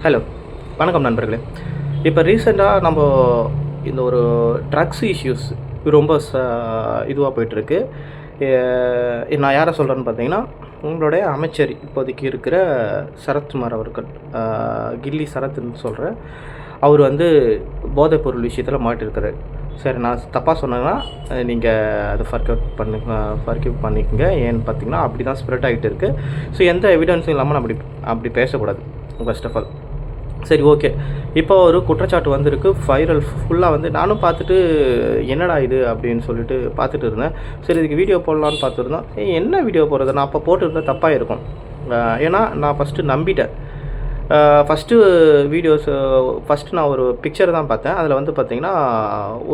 Hello, வணக்கம் நண்பர்களே. இப்போ ரீசெண்டாக நம்ம இந்த ஒரு ட்ரக்ஸ் இஷ்யூஸ் ரொம்ப இதுவாக போயிட்டுருக்கு. நான் யாரை சொல்கிறேன்னு பார்த்தீங்கன்னா, உங்களுடைய அமைச்சர் இப்போதைக்கு இருக்கிற சரத்குமார் அவர்கள், கில்லி சரத்ன்னு சொல்கிறேன். அவர் வந்து போதைப்பொருள் விஷயத்தில் மாட்டிருக்காரு. சரி, நான் தப்பாக சொன்னேன்னா நீங்கள் அதை ஃபர்கிவ் பண்ணிக்கோங்க. ஏன்னு பார்த்தீங்கன்னா அப்படி தான் ஸ்ப்ரெட் ஆகிட்டு இருக்குது. ஸோ எந்த எவிடன்ஸும் இல்லாமல் நான் அப்படி பேசக்கூடாது ஃபர்ஸ்ட் ஆஃப் ஆல். சரி, ஓகே. இப்போ ஒரு குற்றச்சாட்டு வந்திருக்கு, வைரல் ஃபுல்லாக வந்து நானும் பார்த்துட்டு என்னடா இது அப்படின்னு சொல்லிட்டு பார்த்துட்டு இருந்தேன். சரி, இதுக்கு வீடியோ போடலான்னு பார்த்துருந்தேன். என்ன வீடியோ போடுறது, நான் அப்போ போட்டுருந்தேன் தப்பாக இருக்கும். ஏன்னா நான் ஃபஸ்ட்டு நம்பிட்டேன். ஃபஸ்ட்டு நான் ஒரு பிக்சர் தான் பார்த்தேன். அதில் வந்து பார்த்திங்கன்னா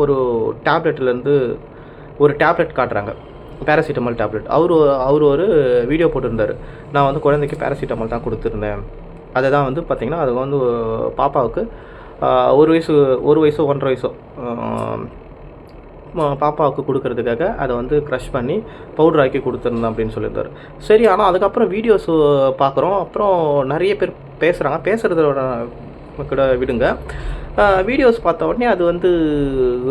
ஒரு டேப்லெட்லேருந்து ஒரு டேப்லெட் காட்டுறாங்க, பேராசிட்டமால் டேப்லெட். அவர் ஒரு வீடியோ போட்டிருந்தார். நான் வந்து குழந்தைக்கு பேராசிட்டமால் தான் கொடுத்துருந்தேன். அதை தான் வந்து பார்த்திங்கன்னா அது வந்து பாப்பாவுக்கு 1 வயசோ 1.5 வயசோ பாப்பாவுக்கு கொடுக்கறதுக்காக அதை வந்து க்ரஷ் பண்ணி பவுடர் ஆக்கி கொடுத்துருந்தேன் அப்படின்னு சொல்லியிருந்தார். சரி, ஆனால் அதுக்கப்புறம் வீடியோஸ் பார்க்குறோம். அப்புறம் நிறைய பேர் பேசுகிறாங்க. பேசுகிறதோட கூட விடுங்க. வீடியோஸ் பார்த்த உடனே அது வந்து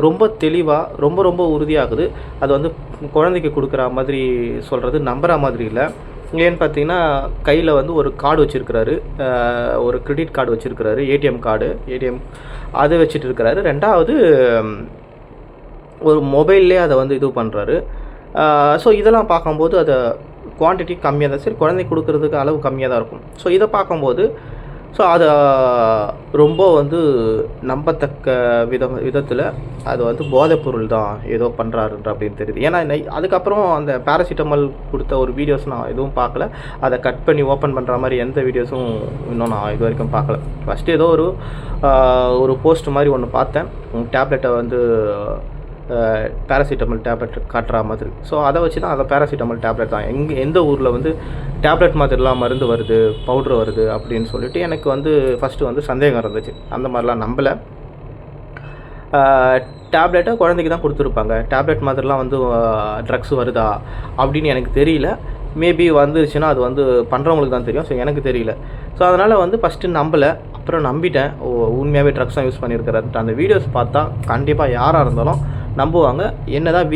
ரொம்ப தெளிவாக ரொம்ப உறுதியாகுது. அது வந்து குழந்தைக்கு கொடுக்குற மாதிரி சொல்கிறது நம்புகிற மாதிரி இல்லை. ஏன்னு பார்த்தீங்கன்னா கையில் வந்து ஒரு கார்டு வச்சுருக்கிறாரு, ஒரு கிரெடிட் கார்டு வச்சுருக்கிறாரு, ஏடிஎம் அது வச்சுட்டு இருக்கிறாரு. ரெண்டாவது ஒரு மொபைல்லே அதை வந்து இது பண்ணுறாரு. ஸோ இதெல்லாம் பார்க்கும்போது அதை குவான்டிட்டி கம்மியாக தான், சரி குழந்தைக்கு கொடுக்குறதுக்கு அளவு கம்மியாக தான் இருக்கும். ஸோ இதை பார்க்கும்போது அது ரொம்ப வந்து நம்பத்தக்க விதத்தில் அது வந்து போதைப்பொருள் தான் ஏதோ பண்ணுறாருன்ற அப்படின்னு தெரியுது. ஏன்னா அதுக்கப்புறம் அந்த பேராசிட்டமால் கொடுத்த ஒரு வீடியோஸ் நான் எதுவும் பார்க்கல. அதை கட் பண்ணி ஓப்பன் பண்ணுற மாதிரி எந்த வீடியோஸும் இன்னும் நான் இது வரைக்கும் பார்க்கல. ஃபஸ்ட்டு ஏதோ ஒரு போஸ்ட் மாதிரி ஒன்று பார்த்தேன், டேப்லெட்டை வந்து பேராசிட்டமால் டேப்லெட் காட்டுற மாதிரி. ஸோ அதை வச்சு தான் அதை பேராசிட்டமால் டேப்லெட் தான், எந்த ஊரில் வந்து டேப்லெட் மாதிரிலாம் மருந்து வருது, பவுட்ரு வருது அப்படின்னு சொல்லிட்டு எனக்கு வந்து ஃபஸ்ட்டு வந்து சந்தேகம் இருந்துச்சு. அந்த மாதிரிலாம் நம்பலை. டேப்லெட்டை குழந்தைக்கு தான் கொடுத்துருப்பாங்க, டேப்லெட் மாதிரிலாம் வந்து ட்ரக்ஸ் வருதா அப்படின்னு எனக்கு தெரியல. மேபி வந்துருச்சுன்னா அது வந்து பண்ணுறவங்களுக்கு தான் தெரியும். ஸோ எனக்கு தெரியல. ஸோ அதனால் வந்து ஃபஸ்ட்டு நம்பலை, அப்புறம் நம்பிட்டேன். உண்மையாகவே ட்ரக்ஸ் தான் யூஸ் பண்ணியிருக்கிறாருன்ட்டு. அந்த வீடியோஸ் பார்த்தா கண்டிப்பாக யாராக இருந்தாலும் நம்புவாங்க. என்ன தான்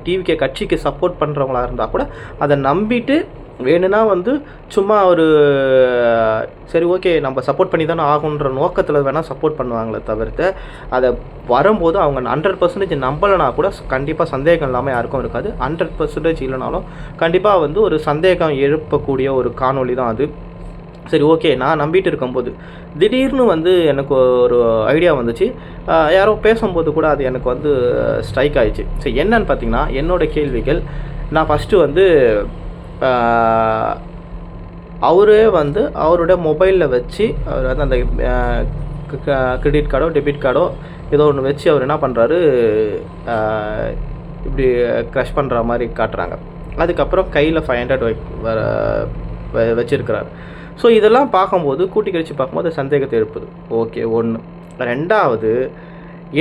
டிவிகே கட்சிக்கு சப்போர்ட் பண்ணுறவங்களா இருந்தால் கூட அதை நம்பிட்டு வேணும்னா வந்து சும்மா ஒரு சரி ஓகே நம்ம சப்போர்ட் பண்ணி தானே ஆகுன்ற நோக்கத்தில் வேணால் சப்போர்ட் பண்ணுவாங்களே தவிர்த்து, அதை வரும்போது அவங்க 100% நம்பலைனா கூட கண்டிப்பாக சந்தேகம் இல்லாமல் யாருக்கும் இருக்காது. 100% இல்லைனாலும் கண்டிப்பாக வந்து ஒரு சந்தேகம் எழுப்பக்கூடிய ஒரு காணொளி தான் அது. சரி, ஓகே. நான் நம்பிட்டு இருக்கும்போது திடீர்னு வந்து எனக்கு ஒரு ஐடியா வந்துச்சு. யாரோ பேசும்போது கூட அது எனக்கு வந்து ஸ்ட்ரைக் ஆகிடுச்சு. சரி, என்னன்னு பார்த்தீங்கன்னா என்னோடய கேள்விகள், நான் ஃபஸ்ட்டு வந்து அவரே வந்து அவரோட மொபைலில் வச்சு அவர் வந்து அந்த கிரெடிட் கார்டோ டெபிட் கார்டோ ஏதோ ஒன்று வச்சு அவர் என்ன பண்ணுறாரு, இப்படி க்ரஷ் பண்ணுற மாதிரி காட்டுறாங்க. அதுக்கப்புறம் கையில் 500 வச்சுருக்கிறார். ஸோ இதெல்லாம் பார்க்கும்போது கூட்டி கழித்து பார்க்கும்போது சந்தேகத்தை எழுப்புது. ஓகே, 1. ரெண்டாவது,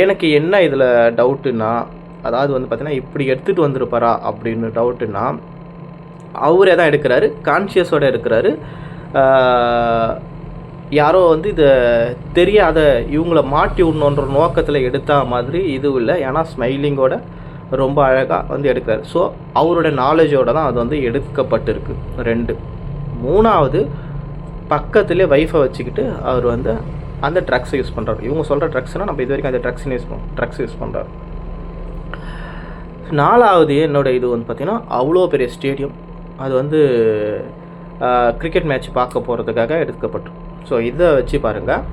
எனக்கு என்ன இதில் டவுட்டுன்னா, அதாவது வந்து பார்த்திங்கன்னா இப்படி எடுத்துகிட்டு வந்திருப்பாரா அப்படின்னு டவுட்டுன்னா, அவரே தான் எடுக்கிறாரு, கான்ஷியஸோடு எடுக்கிறாரு. யாரோ வந்து இதை தெரியாத இவங்கள மாட்டி விடணுன்ற நோக்கத்தில் எடுத்தா மாதிரி இதுவும் இல்லை. ஏன்னா ஸ்மைலிங்கோட ரொம்ப அழகாக வந்து எடுக்கிறாரு. ஸோ அவரோட நாலேஜோடு தான் அது வந்து எடுக்கப்பட்டிருக்கு. 2. 3வது, பக்கத்துலேயே வைஃபை வச்சுக்கிட்டு அவர் வந்து அந்த ட்ரக்ஸை யூஸ் பண்ணுறாரு. இவங்க சொல்கிற ட்ரக்ஸ்னால் நம்ம இது வரைக்கும் அந்த ட்ரக்ஸ் யூஸ் பண்ணுறாரு. 4வது, என்னோடய இது வந்து பார்த்திங்கன்னா அவ்வளோ பெரிய ஸ்டேடியம், அது வந்து கிரிக்கெட் மேட்ச் பார்க்க போகிறதுக்காக எடுக்கப்பட்டு. ஸோ இதை வச்சு பாருங்கள்.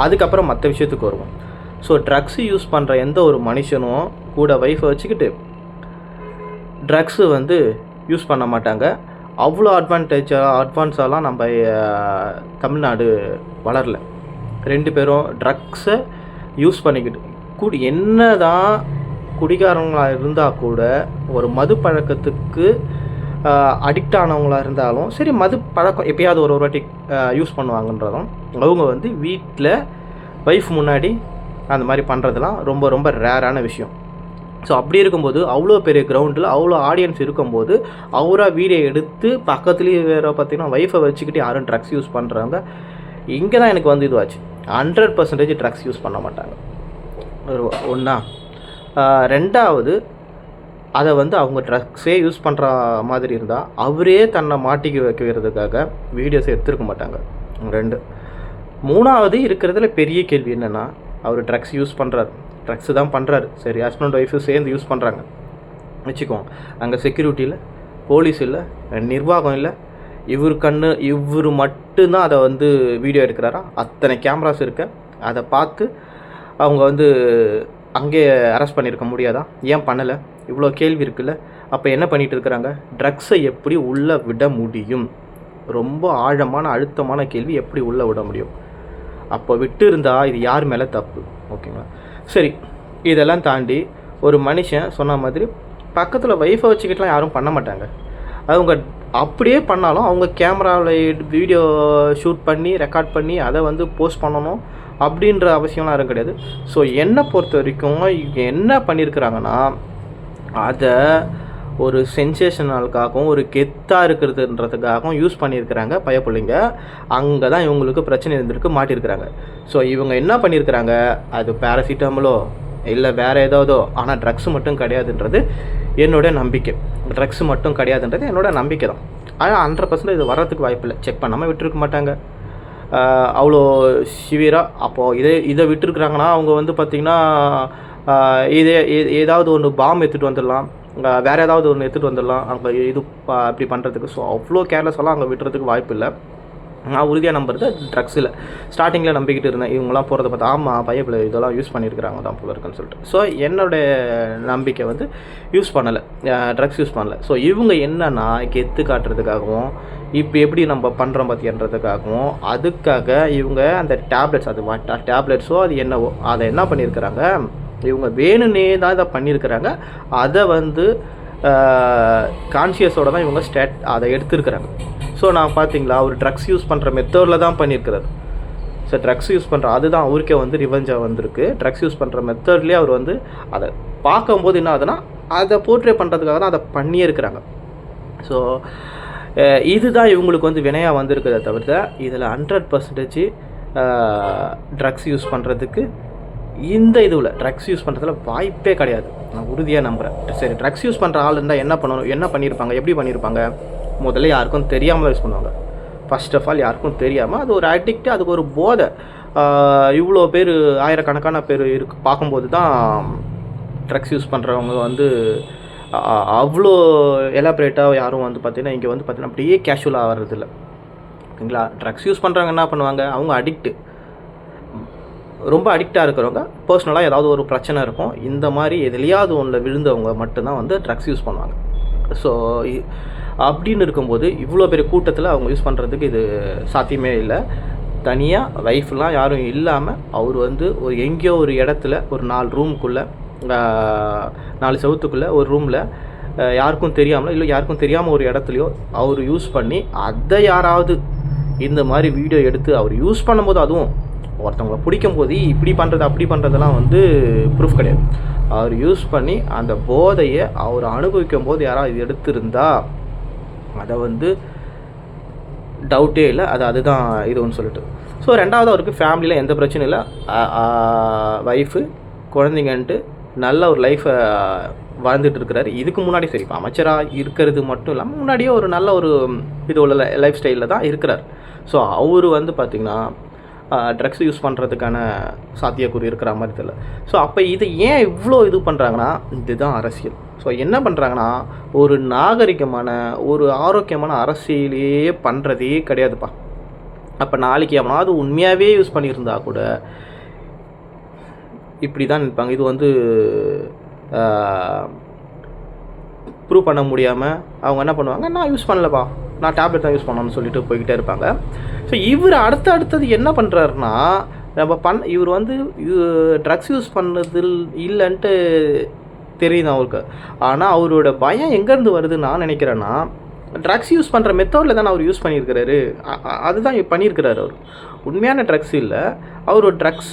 அதுக்கப்புறம் மற்ற விஷயத்துக்கு வருவோம். ஸோ ட்ரக்ஸு யூஸ் பண்ணுற எந்த ஒரு மனுஷனும் கூட வைஃபை வச்சுக்கிட்டு ட்ரக்ஸு வந்து யூஸ் பண்ண மாட்டாங்க. அவ்வளோ அட்வான்ஸாலாம் நம்ம தமிழ்நாடு வளரல. 2 பேரும் ட்ரக்ஸை யூஸ் பண்ணிக்கிட்டு என்ன தான் குடிகாரங்களாக இருந்தால் கூட, ஒரு மது பழக்கத்துக்கு அடிக்ட் ஆனவங்களாக இருந்தாலும் சரி, மது பழக்கம் எப்பயாவது ஒரு வாட்டி யூஸ் பண்ணுவாங்கன்றதும், அவங்க வந்து வீட்டில் ஒய்ஃப் முன்னாடி அந்த மாதிரி பண்ணுறதுலாம் ரொம்ப ரேரான விஷயம். ஸோ அப்படி இருக்கும்போது அவ்வளோ பெரிய கிரவுண்டில் அவ்வளோ ஆடியன்ஸ் இருக்கும்போது அவராக வீடியோ எடுத்து பக்கத்துலேயே வேறு பார்த்திங்கன்னா ஒய்ஃபை வச்சுக்கிட்டு யாரும் ட்ரக்ஸ் யூஸ் பண்ணுறாங்க. இங்கே தான் எனக்கு வந்து இதுவாச்சு. 100% ட்ரக்ஸ் யூஸ் பண்ண மாட்டாங்க. ஒன்றா. ரெண்டாவது, அதை வந்து அவங்க ட்ரக்ஸே யூஸ் பண்ணுற மாதிரி இருந்தால் அவரே தன்னை மாட்டிக்க வைக்கிறதுக்காக வீடியோஸ் எடுத்துருக்க மாட்டாங்க. 2. 3வது இருக்கிறதுல பெரிய கேள்வி என்னென்னா, அவர் ட்ரக்ஸ் யூஸ் பண்ணுறாரு, ட்ரக்ஸு தான் பண்ணுறாரு, சரி ஹஸ்பண்ட் ஒய்ஃபு சேர்ந்து யூஸ் பண்ணுறாங்க வச்சுக்கோங்க. அங்கே செக்யூரிட்டி இல்லை, போலீஸ் இல்லை, நிர்வாகம் இல்லை, இவர் மட்டும்தான் அதை வந்து வீடியோ எடுக்கிறாரா? அத்தனை கேமராஸ் இருக்க, அதை பார்த்து அவங்க வந்து அங்கேயே அரெஸ்ட் பண்ணியிருக்க முடியாதா? ஏன் பண்ணலை? இவ்வளோ கேள்வி இருக்குல்ல. அப்போ என்ன பண்ணிகிட்டு இருக்கிறாங்க? ட்ரக்ஸை எப்படி உள்ளே விட முடியும்? ரொம்ப ஆழமான அழுத்தமான கேள்வி, எப்படி உள்ளே விட முடியும்? அப்போ விட்டு இருந்தால் இது யார் மேலே தப்பு? ஓகேங்களா? சரி, இதெல்லாம் தாண்டி ஒரு மனுஷன் சொன்ன மாதிரி பக்கத்தில் ஒய்ஃபை வச்சுக்கிட்டுலாம் யாரும் பண்ண மாட்டாங்க. அவங்க அப்படியே பண்ணாலும் அவங்க கேமராவில் வீடியோ ஷூட் பண்ணி ரெக்கார்ட் பண்ணி அதை வந்து போஸ்ட் பண்ணணும் அப்படின்ற அவசியம்லாம் யாரும் கிடையாது. ஸோ என்னை பொறுத்த வரைக்கும் என்ன பண்ணியிருக்கிறாங்கன்னா, அதை ஒரு சென்சேஷனலுக்காகவும் ஒரு கெத்தாக இருக்கிறதுன்றதுக்காகவும் யூஸ் பண்ணியிருக்கிறாங்க பயப்பிள்ளைங்க. அங்கே தான் இவங்களுக்கு பிரச்சனை இருந்திருக்கு, மாட்டியிருக்கிறாங்க. ஸோ இவங்க என்ன பண்ணியிருக்கிறாங்க, அது பேராசிட்டமலோ இல்லை வேறு ஏதாவதோ, ஆனால் ட்ரக்ஸ் மட்டும் கிடையாதுன்றது என்னோடய நம்பிக்கை. ட்ரக்ஸ் மட்டும் கிடையாதுன்றது என்னோடய நம்பிக்கை தான். ஆனால் 100% இது வர்றதுக்கு வாய்ப்பில்லை. செக் பண்ணாமல் விட்டுருக்க மாட்டாங்க அவ்வளோ சிவியராக. அப்போது இதை விட்டுருக்குறாங்கன்னா அவங்க வந்து பார்த்திங்கன்னா ஏதாவது ஒன்று பாம்பு எடுத்துகிட்டு வந்துடலாம், வேறு ஏதாவது ஒன்று எடுத்துகிட்டு வந்துடலாம் அங்கே இது அப்படி பண்ணுறதுக்கு. ஸோ அவ்வளோ கேர்லெஸ்ஸெல்லாம் அங்கே விட்டுறதுக்கு வாய்ப்பு இல்லை. நான் உறுதியாக நம்புறது ட்ரக்ஸில். ஸ்டார்டிங்கில் நம்பிக்கிட்டு இருந்தேன், இவங்களாம் போகிறத பார்த்தா ஆமாம் பையப்பில் இதெல்லாம் யூஸ் பண்ணியிருக்கிறாங்க தான் போல இருக்குன்னு சொல்லிட்டு. ஸோ என்னோடய நம்பிக்கை வந்து யூஸ் பண்ணலை, ட்ரக்ஸ் யூஸ் பண்ணலை. ஸோ இவங்க என்னென்னா கெத்து காட்டுறதுக்காகவும் இப்போ எப்படி நம்ம பண்ணுறோம் பார்த்தின்றதுக்காகவும் அதுக்காக இவங்க அந்த டேப்லெட்ஸ், அது டேப்லெட்ஸோ அது என்னவோ அதை என்ன பண்ணியிருக்கிறாங்க, இவங்க வேணுன்னே தான் இதை பண்ணியிருக்கிறாங்க. அதை வந்து கான்ஷியஸோடு தான் இவங்க அதை எடுத்துருக்கிறாங்க. ஸோ நான் பார்த்தீங்களா, அவர் ட்ரக்ஸ் யூஸ் பண்ணுற மெத்தடில் தான் பண்ணியிருக்கிறார். ஸோ ட்ரக்ஸ் யூஸ் பண்ணுற அதுதான் அவருக்கே வந்து ரிவெஞ்சாக வந்திருக்கு. ட்ரக்ஸ் யூஸ் பண்ணுற மெத்தட்லேயே அவர் வந்து அதை பார்க்கும்போது என்ன ஆகுதுன்னா, அதை போர்ட்ரே பண்ணுறதுக்காக தான் அதை பண்ணியே இருக்கிறாங்க. ஸோ இதுதான் இவங்களுக்கு வந்து வினையாக வந்திருக்கிறத தவிர்த்து இதில் 100% ட்ரக்ஸ் யூஸ் பண்ணுறதுக்கு இந்த இதுவில் ட்ரக்ஸ் யூஸ் பண்ணுறதுல வாய்ப்பே கிடையாது. நான் உறுதியாக நம்புகிறேன். சரி, ட்ரக்ஸ் யூஸ் பண்ணுற ஆள் இருந்தால் என்ன பண்ணணும், என்ன பண்ணியிருப்பாங்க, எப்படி பண்ணியிருப்பாங்க? முதல்ல யாருக்கும் தெரியாமல் யூஸ் பண்ணுவாங்க. ஃபர்ஸ்ட் ஆஃப் ஆல் யாருக்கும் தெரியாமல், அது ஒரு அடிக்ட், அதுக்கு ஒரு போதை. இவ்வளோ பேர், ஆயிரக்கணக்கான பேர் பார்க்கும்போது தான் ட்ரக்ஸ் யூஸ் பண்ணுறவங்க வந்து அவ்வளோ எலாபரேட்டாக யாரும் வந்து பார்த்திங்கன்னா இங்கே வந்து பார்த்திங்கன்னா அப்படியே கேஷுவலாக வர்றதில்ல. ஓகேங்களா? ட்ரக்ஸ் யூஸ் பண்ணுறவங்க என்ன பண்ணுவாங்க, அவங்க அடிக்ட்டு, ரொம்ப அடிக்டாக இருக்கிறவங்க பர்சனலாக ஏதாவது ஒரு பிரச்சனை இருக்கும், இந்த மாதிரி எதுலையாவது ஒன்றில் விழுந்தவங்க மட்டும்தான் வந்து ட்ரக்ஸ் யூஸ் பண்ணுவாங்க. ஸோ அப்படின்னு இருக்கும்போது இவ்வளோ பெரிய கூட்டத்தில் அவங்க யூஸ் பண்ணுறதுக்கு இது சாத்தியமே இல்லை. தனியாக வைஃப்லாம் யாரும் இல்லாமல் அவர் வந்து ஒரு எங்கேயோ ஒரு இடத்துல ஒரு 4 ரூமுக்குள்ளே 4 செவத்துக்குள்ளே ஒரு ரூமில் யாருக்கும் தெரியாமல் இல்லை யாருக்கும் தெரியாமல் ஒரு இடத்துலையோ அவர் யூஸ் பண்ணி அதை யாராவது இந்த மாதிரி வீடியோ எடுத்து அவர் யூஸ் பண்ணும்போது, அதுவும் ஒருத்தவங்களை பிடிக்கும் போது இப்படி பண்ணுறது அப்படி பண்ணுறதெல்லாம் வந்து ப்ரூஃப் கிடையாது. அவர் யூஸ் பண்ணி அந்த போதையை அவர் அனுபவிக்கும் போது யாராவது இது எடுத்திருந்தா அதை வந்து டவுட்டே இல்லை, அதுதான் இது ஒன்று சொல்லிட்டு. ஸோ ரெண்டாவது, அவருக்கு ஃபேமிலியில் எந்த பிரச்சனையும் இல்லை, ஒய்ஃபு குழந்தைங்கன்ட்டு நல்ல ஒரு லைஃப்பை வாழ்ந்துட்டு இருக்கிறாரு. இதுக்கு முன்னாடி சரி, இப்போ அமைச்சராக இருக்கிறது மட்டும் இல்லாமல் முன்னாடியே ஒரு நல்ல ஒரு இது உள்ள லைஃப் ஸ்டைலில் தான் இருக்கிறார். ஸோ அவர் வந்து பார்த்திங்கன்னா ட்ரக்ஸ் யூஸ் பண்ணுறதுக்கான சாத்தியக்கூறு இருக்கிற மாதிரி தெரியல. ஸோ அப்போ இது ஏன் இவ்வளோ இது பண்ணுறாங்கன்னா, இதுதான் அரசியல். ஸோ என்ன பண்ணுறாங்கன்னா, ஒரு நாகரிகமான ஒரு ஆரோக்கியமான அரசியலையே பண்ணுறதே கிடையாதுப்பா. அப்போ நாளைக்கு எவனாவது உண்மையாகவே யூஸ் பண்ணியிருந்தா கூட இப்படி தான் நினைப்பாங்க. இது வந்து ப்ரூவ் பண்ண முடியாமல் அவங்க என்ன பண்ணுவாங்க, நான் யூஸ் பண்ணலப்பா, நான் டேப்லெட் தான் யூஸ் பண்ணணும்னு சொல்லிட்டு போய்கிட்டே இருப்பாங்க. ஸோ இவர் அடுத்தது என்ன பண்ணுறாருன்னா, இவர் வந்து ட்ரக்ஸ் யூஸ் பண்ணதில் இல்லைன்ட்டு தெரியுது அவருக்கு. ஆனால் அவரோட பயம் எங்கேருந்து வருதுன்னு நான் நினைக்கிறேன்னா, ட்ரக்ஸ் யூஸ் பண்ணுற மெத்தடில் தானே அவர் யூஸ் பண்ணியிருக்கிறாரு. அதுதான் பண்ணியிருக்கிறாரு. அவர் உண்மையான ட்ரக்ஸ் இல்லை, அவர் ட்ரக்ஸ்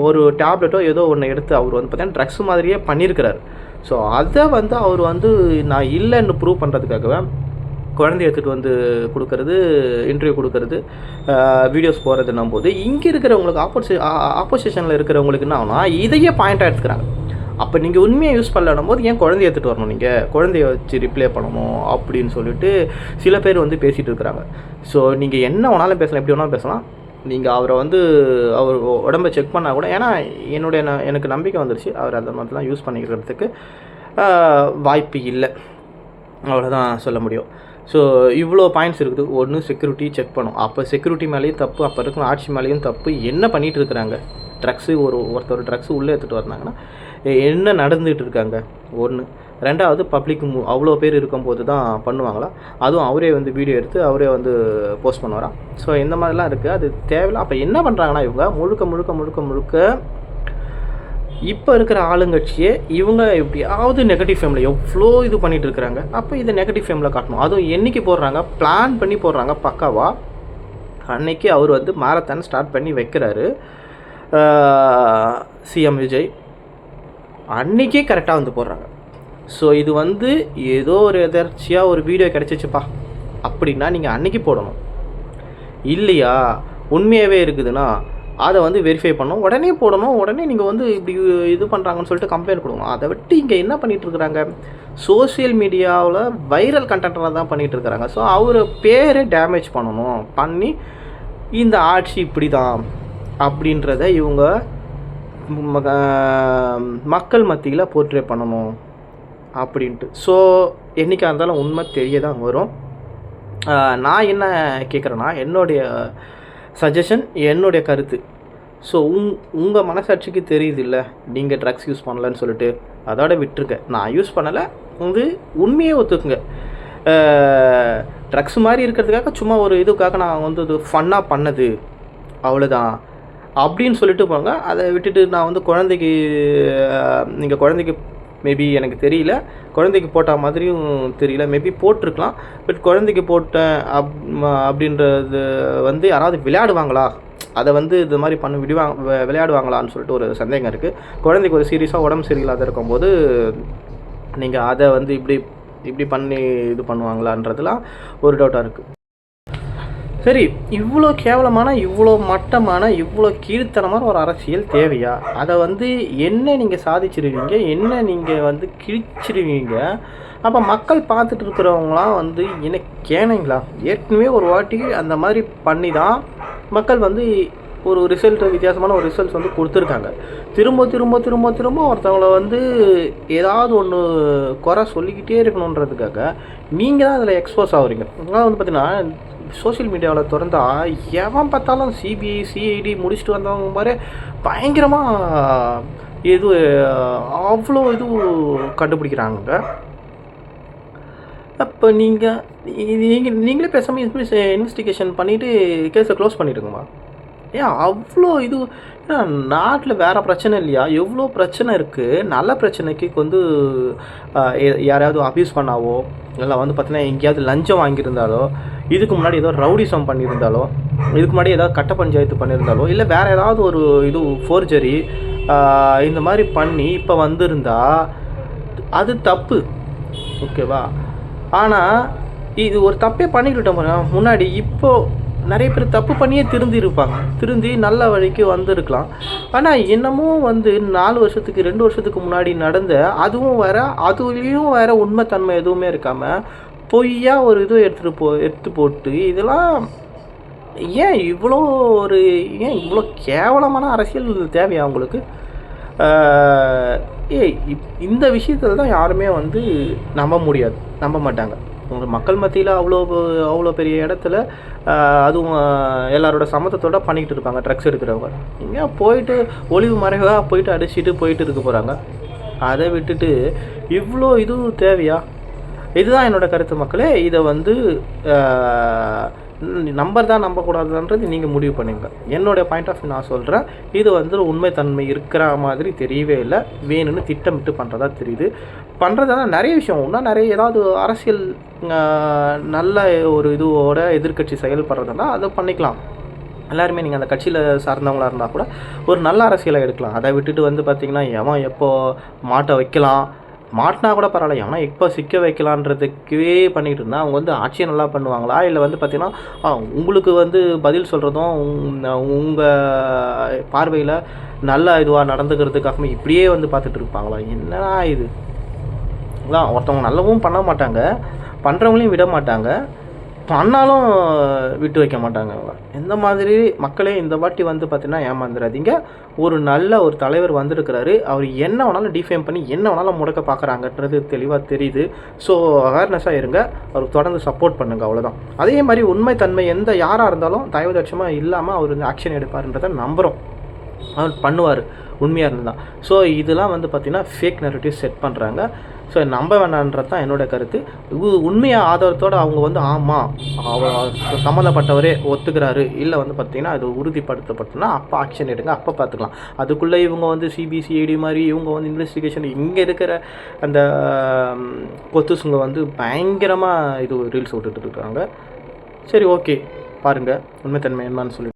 ஒரு டேப்லெட்டோ ஏதோ ஒன்று எடுத்து அவர் வந்து பார்த்தீங்கன்னா ட்ரக்ஸ் மாதிரியே பண்ணியிருக்கிறார். ஸோ அதை வந்து அவர் வந்து நான் இல்லைன்னு ப்ரூவ் பண்ணுறதுக்காகவே குழந்தைய எடுத்துகிட்டு வந்து கொடுக்கறது, இன்டர்வியூ கொடுக்கறது, வீடியோஸ் போகிறதுன்னும் போது இங்கே இருக்கிறவங்களுக்கு ஆப்போசிஷனில் இருக்கிறவங்களுக்கு என்ன ஆகுனா இதையே பாயிண்ட்டாக எடுத்துக்கிறாங்க. அப்போ நீங்கள் உண்மையாக யூஸ் பண்ணலன்னும் போது ஏன் குழந்தைய எடுத்துகிட்டு வரணும், நீங்கள் குழந்தைய வச்சு ரிப்ளை பண்ணணும் அப்படின்னு சொல்லிட்டு சில பேர் வந்து பேசிகிட்டு இருக்கிறாங்க. ஸோ நீங்கள் என்ன வேணாலும் பேசலாம், எப்படி வேணாலும் பேசலாம். நீங்கள் அவரை வந்து அவர் உடம்பை செக் பண்ணால் கூட, ஏன்னா எனக்கு நம்பிக்கை வந்துருச்சு அவர் அந்த மாதிரிலாம் யூஸ் பண்ணிக்கிறதுக்கு வாய்ப்பு இல்லை, அவ்வளோதான் சொல்ல முடியும். ஸோ இவ்வளோ பாயிண்ட்ஸ் இருக்குது. ஒன்று செக்யூரிட்டி செக் பண்ணும். அப்போ செக்யூரிட்டி மேலேயும் தப்பு, அப்போ இருக்கிற ஆட்சி மேலேயும் தப்பு. என்ன பண்ணிகிட்டு இருக்கிறாங்க, ஒருத்தர் ட்ரக்ஸு உள்ளே எடுத்துகிட்டு வந்தாங்கன்னா என்ன நடந்துகிட்டு இருக்காங்க ஒன்று. ரெண்டாவது பப்ளிக் அவ்வளோ பேர் இருக்கும்போது தான் பண்ணுவாங்களா, அதுவும் அவரே வந்து வீடியோ எடுத்து அவரே வந்து போஸ்ட் பண்ணுவாரா. ஸோ இந்த மாதிரிலாம் இருக்குது, அது தேவையில்லை. அப்போ என்ன பண்ணுறாங்கன்னா இவங்க முழுக்க இப்போ இருக்கிற ஆளுங்கட்சியே இவங்க எப்படியாவது நெகட்டிவ் ஃபேமில் எவ்வளோ இது பண்ணிகிட்டு இருக்கிறாங்க. அப்போ இதை நெகட்டிவ் ஃபேமில் காட்டணும். அதுவும் என்றைக்கு போடுறாங்க, பிளான் பண்ணி போடுறாங்க பக்காவாக. அன்னைக்கு அவர் வந்து மாரத்தான் ஸ்டார்ட் பண்ணி வைக்கிறாரு சிஎம் விஜய், அன்றைக்கே கரெக்டாக வந்து போடுறாங்க. ஸோ இது வந்து ஏதோ ஒரு எதர்ச்சியாக ஒரு வீடியோ கிடச்சிச்சுப்பா அப்படின்னா நீங்கள் அன்றைக்கி போடணும். இல்லையா உண்மையாகவே இருக்குதுன்னா அதை வந்து வெரிஃபை பண்ணணும், உடனே போடணும். உடனே நீங்கள் வந்து இப்படி இது பண்ணுறாங்கன்னு சொல்லிட்டு கம்ப்ளைண்ட் கொடுக்கணும். அதை விட்டு இங்கே என்ன பண்ணிகிட்ருக்குறாங்க, சோசியல் மீடியாவில் வைரல் கண்டென்ட்லாம் தான் பண்ணிகிட்ருக்குறாங்க. ஸோ அவர் பேரை டேமேஜ் பண்ணி இந்த ஆட்சி இப்படி தான் அப்படின்றத இவங்க மக்கள் மத்தியில் போர்ட்ரே பண்ணணும் அப்படின்ட்டு. ஸோ என்றைக்காக இருந்தாலும் உண்மை தெரிய தான் வரும். நான் என்ன கேட்குறேன்னா, என்னுடைய சஜஷன், என்னுடைய கருத்து. ஸோ உங்கள் மனசாட்சிக்கு தெரியுது இல்லை நீங்கள் ட்ரக்ஸ் யூஸ் பண்ணலன்னு சொல்லிட்டு, அதோட விட்டுருங்க. நான் யூஸ் பண்ணலை, வந்து உண்மையே ஒத்துக்குங்க. ட்ரக்ஸ் மாதிரி இருக்கிறதுக்காக சும்மா ஒரு இதுக்காக நான் வந்து இது ஃபன்னாக பண்ணது அவ்வளோதான் அப்படின்னு சொல்லிட்டு போங்க. அதை விட்டுட்டு நான் வந்து நீங்கள் குழந்தைக்கு மேபி எனக்கு தெரியல, குழந்தைக்கு போட்ட மாதிரியும் தெரியல, மேபி போட்டிருக்கலாம். பட் குழந்தைக்கு போட்டேன் அப்படின்றது வந்து யாராவது விளையாடுவாங்களா, அதை வந்து இது மாதிரி விளையாடுவாங்களான்னு சொல்லிட்டு ஒரு சந்தேகம் இருக்குது. குழந்தைக்கு ஒரு சீரியஸாக உடம்பு சரியில்லாத இருக்கும்போது நீங்கள் அதை வந்து இப்படி பண்ணி இது பண்ணுவாங்களான்றதுலாம் ஒரு டவுட்டாக இருக்குது. சரி, இவ்வளோ கேவலமான, இவ்வளோ மட்டமான, இவ்வளோ கீழ்த்தனமான ஒரு அரசியல் தேவையா? அதை வந்து என்ன நீங்கள் சாதிச்சிருவீங்க, என்ன நீங்கள் வந்து கிழிச்சிருவீங்க? அப்போ மக்கள் பார்த்துட்டு இருக்கிறவங்களாம் வந்து என்ன கேனைங்களா? ஏற்கனவே ஒரு வாட்டி அந்த மாதிரி பண்ணி தான் மக்கள் வந்து ஒரு வித்தியாசமான ஒரு ரிசல்ட்ஸ் வந்து கொடுத்துருக்காங்க. திரும்ப ஒருத்தவங்கள வந்து ஏதாவது ஒன்று குறை சொல்லிக்கிட்டே இருக்கணுன்றதுக்காக நீங்கள் தான் அதில் எக்ஸ்போஸ் ஆகுறீங்க. அதனால் வந்து பார்த்திங்கன்னா சோஷியல் மீடியாவில் திறந்தா எவன் பார்த்தாலும் சிபிஐ சிஐடி முடிச்சுட்டு வந்தவங்க மாதிரி பயங்கரமாக அவ்வளோ கண்டுபிடிக்கிறாங்க. அப்போ நீங்களே பேசாமல் இன்வெஸ்டிகேஷன் பண்ணிவிட்டு கேஸை க்ளோஸ் பண்ணிவிடுங்கம்மா. ஏன் அவ்வளோ ஏன்னா நாட்டில் வேறு பிரச்சனை இல்லையா? எவ்வளோ பிரச்சனை இருக்குது. நல்ல பிரச்சனைக்கு வந்து யாரையாவது அப்யூஸ் பண்ணாவோ, இல்லை வந்து பார்த்தீங்கன்னா எங்கேயாவது லஞ்சம் வாங்கியிருந்தாலோ, இதுக்கு முன்னாடி ஏதோ ரவுடிசம் பண்ணியிருந்தாலோ, இதுக்கு முன்னாடி ஏதாவது கட்ட பஞ்சாயத்து பண்ணியிருந்தாலோ, இல்லை வேறு ஏதாவது ஒரு ஃபோர்ஜரி இந்த மாதிரி பண்ணி இப்போ வந்திருந்தா அது தப்பு, ஓகேவா? ஆனால் இது ஒரு தப்பே பண்ணிக்கிட்டோம் முன்னாடி. இப்போது நிறைய பேர் தப்பு பண்ணியே திருந்தி நல்ல வழிக்கு வந்திருக்கலாம். ஆனால் இன்னமும் வந்து 4 வருஷத்துக்கு 2 வருஷத்துக்கு முன்னாடி நடந்த அதுலேயும் வேறு உண்மைத்தன்மை எதுவுமே இருக்காமல் பொய்யா ஒரு எடுத்து போட்டு இதெல்லாம் ஏன் இவ்வளோ கேவலமான அரசியல் தேவையா உங்களுக்கு? இந்த விஷயத்தில் தான் யாருமே வந்து நம்ப மாட்டாங்க. உங்கள் மக்கள் மத்தியில் அவ்வளோ பெரிய இடத்துல அதுவும் எல்லாரோட சம்மத்தத்தோடு பண்ணிக்கிட்டு இருப்பாங்க ட்ரக்ஸ் எடுக்கிறவங்க. இங்கே போயிட்டு ஒளிவு மறைவாக போயிட்டு அடிச்சுட்டு போயிட்டு இருக்க போகிறாங்க. அதை விட்டுட்டு இவ்வளோ தேவையா? இதுதான் என்னோடய கருத்து மக்களே. இதை வந்து நம்பக்கூடாதுன்றது நீங்கள் முடிவு பண்ணுங்க. என்னுடைய பாயிண்ட் ஆஃப் வியூ நான் சொல்கிறேன். இது வந்து உண்மைத்தன்மை இருக்கிற மாதிரி தெரியவே இல்லை, வேணும்னு திட்டமிட்டு பண்ணுறதா தெரியுது. பண்ணுறதால நிறைய விஷயம் இன்னும் நிறைய ஏதாவது அரசியல் நல்ல ஒரு எதிர்கட்சி செயல்படுறதுனா அதை பண்ணிக்கலாம். எல்லாருமே நீங்கள் அந்த கட்சியில் சார்ந்தவங்களாக இருந்தால் கூட ஒரு நல்ல அரசியலை எடுக்கலாம். அதை விட்டுட்டு வந்து பார்த்திங்கன்னா எவன் எப்போ மாட்டை வைக்கலாம், மாட்டினா கூட பரவாயில்ல, ஆனால் இப்போ சிக்க வைக்கலான்றதுக்கே பண்ணிகிட்டு இருந்தால் அவங்க வந்து ஆட்சியை நல்லா பண்ணுவாங்களா? இல்லை வந்து பார்த்திங்கன்னா உங்களுக்கு வந்து பதில் சொல்கிறதும் உங்கள் பார்வையில் நல்ல இதுவாக நடந்துக்கிறதுக்காக இப்படியே வந்து பார்த்துட்டு இருப்பாங்களா? என்னடா இது? அதான் ஒருத்தவங்க நல்லவும் பண்ண மாட்டாங்க, பண்ணுறவங்களையும் விட மாட்டாங்க, பண்ணாலும் விட்டு வைக்க மாட்டாங்க அவங்க. இந்த மாதிரி மக்களே இந்த வாட்டி வந்து பார்த்திங்கன்னா ஏமாந்துடாதீங்க. ஒரு நல்ல ஒரு தலைவர் வந்திருக்கிறாரு. அவர் என்ன வேணாலும் டிஃபேம் பண்ணி என்ன வேணாலும் முடக்க பார்க்குறாங்கன்றது தெளிவாக தெரியுது. ஸோ அவேர்னஸாக இருங்க, அவருக்கு தொடர்ந்து சப்போர்ட் பண்ணுங்கள், அவ்வளோதான். அதே மாதிரி உண்மைத்தன்மை யாராக இருந்தாலும் தயவுதட்சமாக இல்லாமல் அவர் வந்து ஆக்ஷன் எடுப்பாருன்றதை நம்புகிறோம். அவர் பண்ணுவார் உண்மையாக இருந்தால். ஸோ இதெல்லாம் வந்து பார்த்திங்கன்னா ஃபேக் நெரேட்டிவ் செட் பண்ணுறாங்க. ஸோ நம்ப வேணான்றது தான் என்னோடய கருத்து. உண்மையாக ஆதாரத்தோடு அவங்க வந்து ஆமாம் அவர் சம்மந்தப்பட்டவரே ஒத்துக்கிறாரு, இல்லை வந்து பார்த்திங்கன்னா அது உறுதிப்படுத்தப்பட்டுனா அப்போ ஆக்ஷன் எடுங்க, அப்போ பார்த்துக்கலாம். அதுக்குள்ளே இவங்க வந்து சிபிசிஐடி மாதிரி இவங்க வந்து இன்வெஸ்டிகேஷன் இங்கே இருக்கிற அந்த கொத்துசுங்க வந்து பயங்கரமாக இது ரீல்ஸ் விட்டுட்டு இருக்காங்க. சரி, ஓகே, பாருங்கள் உண்மைத்தன்மை என்னன்னு சொல்லி.